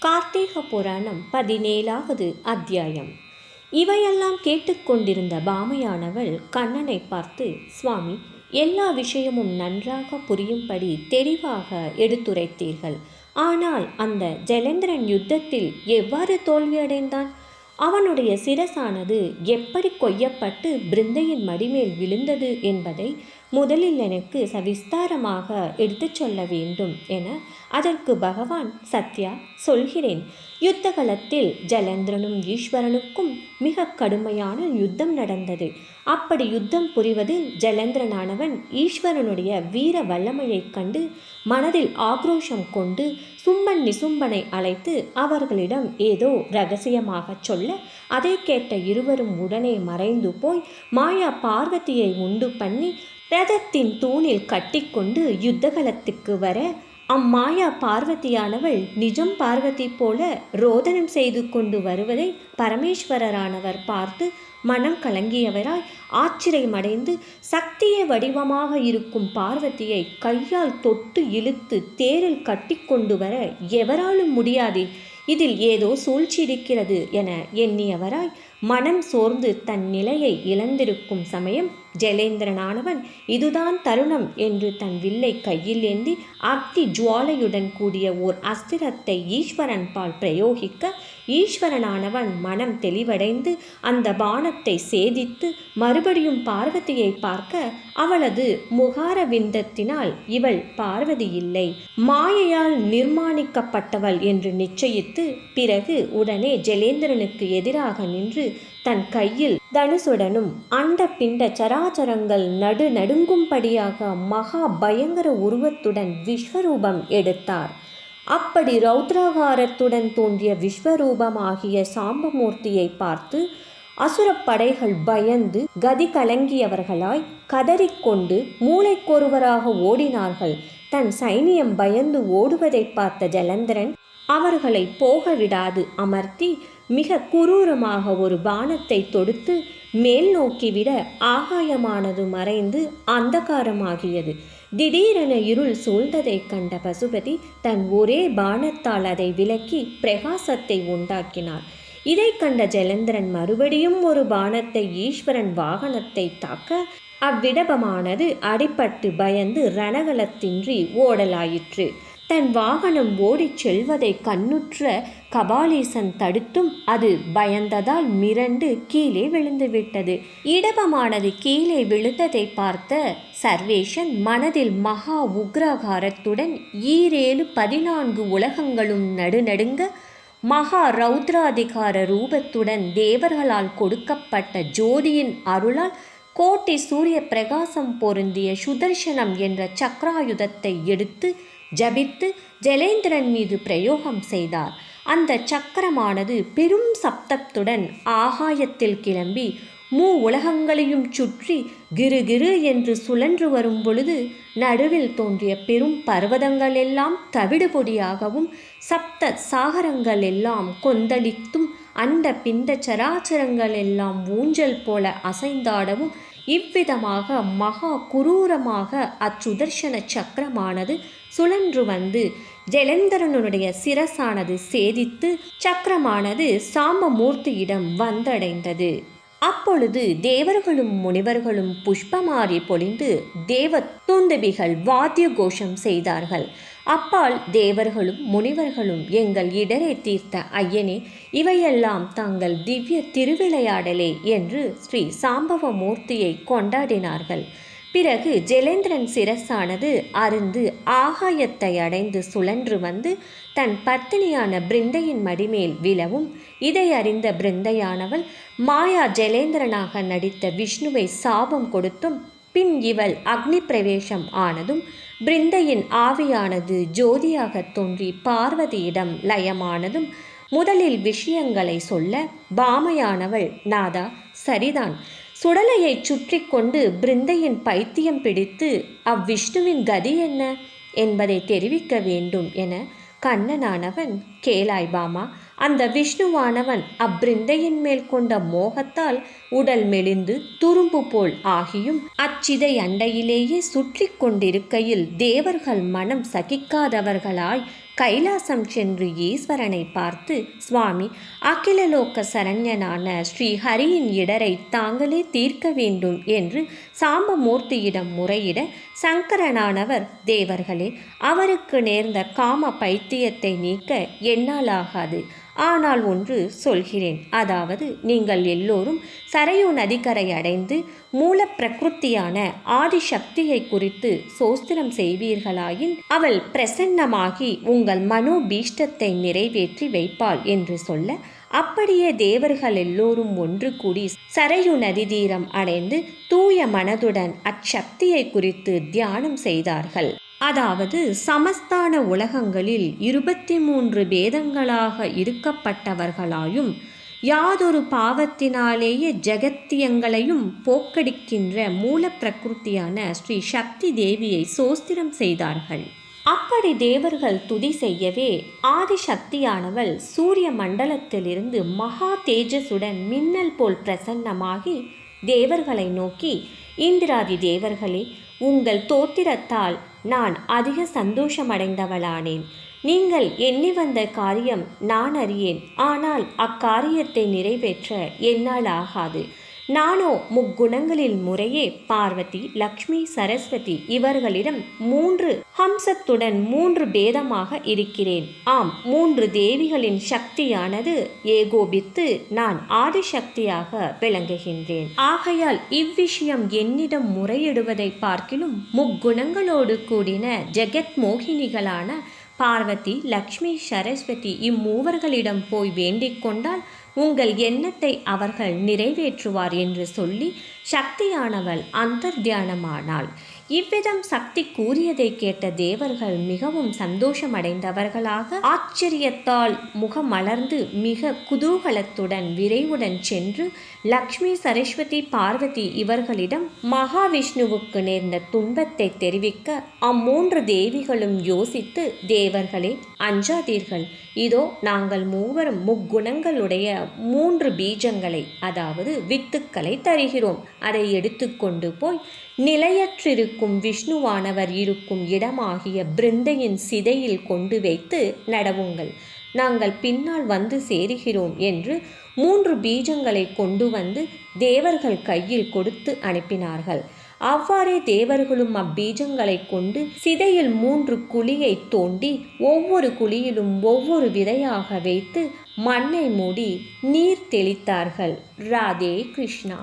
கார்த்திக புராணம் 17வது அத்தியாயம். இவையெல்லாம் கேட்டுக்கொண்டிருந்த பாமையானவள் கண்ணனை பார்த்து, சுவாமி, எல்லா விஷயமும் நன்றாக புரியும்படி தெளிவாக எடுத்துரைத்தீர்கள். ஆனால் அந்த ஜலேந்திரன் யுத்தத்தில் எவ்வாறு தோல்வியடைந்தான்? அவனுடைய சிரசானது எப்படி கொய்யப்பட்டு பிருந்தையின் மடிமேல் விழுந்தது என்பதை முதலில் எனக்கு சவிஸ்தாரமாக எடுத்துச் சொல்ல வேண்டும் என அதற்கு பகவான், சத்யா, சொல்கிறேன். யுத்த களத்தில் ஜலேந்திரனும் ஈஸ்வரனுக்கும் மிக கடுமையான யுத்தம் நடந்தது. அப்படி யுத்தம் புரிவதில் ஜலேந்திரனானவன் ஈஸ்வரனுடைய வீர வல்லமையைக் கண்டு மனதில் ஆக்ரோஷம் கொண்டு சும்பன் நிசும்பனை அழைத்து அவர்களிடம் ஏதோ இரகசியமாக சொல்ல, அதை கேட்ட இருவரும் உடனே மறைந்து போய் மாயா பார்வதியை உண்டு பண்ணி ரதத்தின் தூணில் கட்டிக்கொண்டு யுத்தகலத்துக்கு வர, அம்மாயா பார்வதியானவள் நிஜம் பார்வதி போல ரோதனம் செய்து கொண்டு வருவதை பரமேஸ்வரரானவர் பார்த்து மனம் கலங்கியவராய் ஆச்சரியமடைந்து, சக்திய வடிவமாக இருக்கும் பார்வதியை கையால் தொட்டு இழுத்து தேரில் கட்டி கொண்டு வர எவராலும் முடியாது, இதில் ஏதோ சூழ்ச்சி இருக்கிறது என எண்ணியவராய் மனம் சோர்ந்து தன் நிலையை இழந்திருக்கும் சமயம் ஜலேந்திரனானவன் இதுதான் தருணம் என்று தன் வில்லை கையில் ஏந்தி அக்னி ஜுவாலையுடன் கூடிய ஓர் அஸ்திரத்தை ஈஸ்வரன் பால் பிரயோகிக்க, ஈஸ்வரனானவன் மனம் தெளிவடைந்து அந்த பானத்தை சேதித்து மறுபடியும் பார்வதியை பார்க்க, அவளது முகார விந்தத்தினால் இவள் பார்வதி இல்லை, மாயையால் நிர்மாணிக்கப்பட்டவள் என்று நிச்சயித்து பிறகு உடனே ஜலேந்திரனுக்கு எதிராக நின்று தன் கையில் தனுசுடனும் அண்ட பிண்ட சராச்சரங்கள் நடுங்கும்படியாக மகா பயங்கர உருவத்துடன் விஸ்வரூபம் எடுத்தார். அப்படி ரௌத்ராகாரத்துடன் தோன்றிய விஸ்வரூபமாகிய சாம்பமூர்த்தியை பார்த்து அசுரப்படைகள் பயந்து கதி கலங்கியவர்களாய் கதறிக்கொண்டு மூளைக்கொருவராக ஓடினார்கள். தன் சைனியம் பயந்து ஓடுவதை பார்த்த ஜலேந்திரன் அவர்களை போக விடாது அமர்த்தி மிக குரூரமாக ஒரு பானத்தை தொடுத்து மேல் நோக்கிவிட ஆகாயமானது மறைந்து அந்தகாரமாகியது. திடீரென இருள் சூழ்ந்ததைக் கண்ட பசுபதி தன் ஒரே பானத்தால் அதை விலக்கி பிரகாசத்தை உண்டாக்கினார். இதை கண்ட ஜலேந்திரன் மறுபடியும் ஒரு பானத்தை ஈஸ்வரன் வாகனத்தை தாக்க, அவ்விடபமானது அடிபட்டு பயந்து ரணகலத்தின்றி ஓடலாயிற்று. தன் வாகனம் ஓடிச் செல்வதை கண்ணுற்ற கபாலீசன் தடுத்தும் அது பயந்ததால் மிரண்டு கீழே விழுந்துவிட்டது. இடபமானது கீழே விழுந்ததை பார்த்த சர்வேஷன் மனதில் மகா உக்ராகாரத்துடன் 14 உலகங்களும் நடுநடுங்க மகா ரௌத்ராதிகார ரூபத்துடன் தேவர்களால் கொடுக்கப்பட்ட ஜோதியின் அருளால் கோட்டி சூரிய பிரகாசம் பொருந்திய சுதர்சனம் என்ற சக்ராயுதத்தை எடுத்து ஜபித்து ஜலேந்திரன் மீது பிரயோகம் செய்தார். அந்த சக்கரமானது பெரும் சப்தத்துடன் ஆகாயத்தில் கிளம்பி உலகங்களையும் சுற்றி கிருகிரு என்று சுழன்று வரும் பொழுது நடுவில் தோன்றிய பெரும் பர்வதங்கள் எல்லாம் தவிடுபொடியாகவும் சப்த சாகரங்கள் எல்லாம் கொந்தளித்தும் அண்ட பிண்ட சராச்சரங்கள் எல்லாம் ஊஞ்சல் போல அசைந்தாடவும், இவ்விதமாக மகா குரூரமாக அச்சுதர்சன சக்கரமானது சுழன்று வந்து ஜலேந்திரனுடைய சிரசானது சேதித்து சக்கரமானது சாம்பமூர்த்தியிடம் வந்தடைந்தது. அப்பொழுது தேவர்களும் முனிவர்களும் புஷ்பமாரி பொழிந்து தேவ துந்துபிகள் வாத்திய கோஷம் செய்தார்கள். அப்பால் தேவர்களும் முனிவர்களும், எங்கள் இடரை தீர்த்த ஐயனே, இவையெல்லாம் தங்கள் திவ்ய திருவிளையாடலே என்று ஸ்ரீ சாம்பவமூர்த்தியை கொண்டாடினார்கள். பிறகு ஜலேந்திரன் சிரசானது அருந்து ஆகாயத்தை அடைந்து சுழன்று வந்து தன் பத்தினியான பிருந்தையின் மடிமேல் விழவும், இதை அறிந்த பிருந்தையானவள் மாயா ஜலேந்திரனாக நடித்த விஷ்ணுவை சாபம் கொடுத்தும், பின் இவள் அக்னி பிரவேசம் ஆனதும் பிருந்தையின் ஆவியானது ஜோதியாக தோன்றி பார்வதியிடம் லயமானதும் முதலில் விஷயங்களை சொல்ல, பாமையானவள், நாதா, சரிதான், சுடலையை சுற்றி கொண்டு பிருந்தையின் பைத்தியம் பிடித்து அவ்விஷ்ணுவின் கதி என்ன என்பதை தெரிவிக்க வேண்டும் என கண்ணனானவன், கேளாய் பாமா, அந்த விஷ்ணுவானவன் அப்பிருந்தையின் மேல் கொண்ட மோகத்தால் உடல் மெலிந்து துரும்பு போல் ஆகியும் அச்சிதை அண்டையிலேயே சுற்றி கொண்டிருக்கையில் தேவர்கள் மனம் சகிக்காதவர்களாய் கைலாசம் சென்று ஈஸ்வரனை பார்த்து, சுவாமி, அகிலலோக சரண்யனான ஸ்ரீ ஹரியின் இடரை தாங்களே தீர்க்க வேண்டும் என்று சாம்பமூர்த்தியிடம் முறையிட, சங்கரனானவர், தேவர்களே, அவருக்கு நேர்ந்த காம பைத்தியத்தை நீக்க என்னால் ஆகாது. ஆனால் ஒன்று சொல்கிறேன். அதாவது, நீங்கள் எல்லோரும் சரையு நதிக்கரை அடைந்து மூல பிரகிருத்தியான ஆதிசக்தியை குறித்து சோஸ்திரம் செய்வீர்களாயின் அவள் பிரசன்னமாகி உங்கள் மனோபீஷ்டத்தை நிறைவேற்றி வைப்பாள் என்று சொல்ல, அப்படியே தேவர்கள் எல்லோரும் ஒன்று கூடி சரையு நதி தீரம் அடைந்து தூய மனதுடன் அச்சக்தியை குறித்து தியானம் செய்தார்கள். அதாவது, சமஸ்தான உலகங்களில் 23 பேதங்களாக இருக்கப்பட்டவர்களாயும் யாதொரு பாவத்தினாலேயே ஜகத்தியங்களையும் போக்கடிக்கின்ற மூல பிரகிருத்தியான ஸ்ரீ சக்தி தேவியை சோஸ்திரம் செய்தார்கள். அப்படி தேவர்கள் துதி செய்யவே, ஆதிசக்தியானவள் சூரிய மண்டலத்திலிருந்து மகா தேஜசுடன் மின்னல் போல் பிரசன்னமாகி தேவர்களை நோக்கி, இந்திராதி தேவர்களே, உங்கள் தோத்திரத்தால் நான் அதிக சந்தோஷமடைந்தவளானேன். நீங்கள் எண்ணி வந்த காரியம் நான் அறியேன். ஆனால் அக்காரியத்தை நிறைவேற்ற என்னால் ஆகாது. நானோ முக்குணங்களில் முறையே பார்வதி, லக்ஷ்மி, சரஸ்வதி இவர்களிடம் 3 ஹம்சத்துடன் 3 பேதமாக இருக்கிறேன். ஆம், 3 தேவிகளின் சக்தியானது ஏகோபித்து நான் ஆதிசக்தியாக விளங்குகின்றேன். ஆகையால் இவ்விஷயம் என்னிடம் முறையிடுவதை பார்க்கிலும் முக்குணங்களோடு கூடின ஜெகத் மோகினிகளான பார்வதி, லக்ஷ்மி, சரஸ்வதி இம்மூவர்களிடம் போய் வேண்டிக் கொண்டால் உங்கள் எண்ணத்தை அவர்கள் நிறைவேற்றுவார் என்று சொல்லி சக்தியானவள் அந்தர்த்தியானமானாள். இவ்விதம் சக்தி கூறியதை கேட்ட தேவர்கள் மிகவும் சந்தோஷமடைந்தவர்களாக ஆச்சரியத்தால் முகமலர்ந்து மிக குதூகலத்துடன் விரைவுடன் சென்று லக்ஷ்மி, சரஸ்வதி, பார்வதி இவர்களிடம் மகாவிஷ்ணுவுக்கு நேர்ந்த துன்பத்தை தெரிவிக்க, அம்மூன்று தேவிகளும் யோசித்து, தேவர்களே, அஞ்சாதீர்கள். இதோ நாங்கள் மூவரும் முக்குணங்களுடைய 3 பீஜங்களை, அதாவது வித்துக்களை தருகிறோம். அதை எடுத்துக்கொண்டு போய் நிலையற்றிருக்கும் விஷ்ணுவானவர் இருக்கும் இடமாகிய பிருந்தையின் சிதையில் கொண்டு வைத்து நடவுங்கள். நாங்கள் பின்னால் வந்து சேருகிறோம் என்று 3 பீஜங்களை கொண்டு வந்து தேவர்கள் கையில் கொடுத்து அனுப்பினார்கள். அவ்வாறே தேவர்களும் அப்பீஜங்களை கொண்டு சிதையில் 3 குழியை தோண்டி ஒவ்வொரு குழியிலும் ஒவ்வொரு விதையாக வைத்து மண்ணை மூடி நீர் தெளித்தார்கள். ராதே கிருஷ்ணா.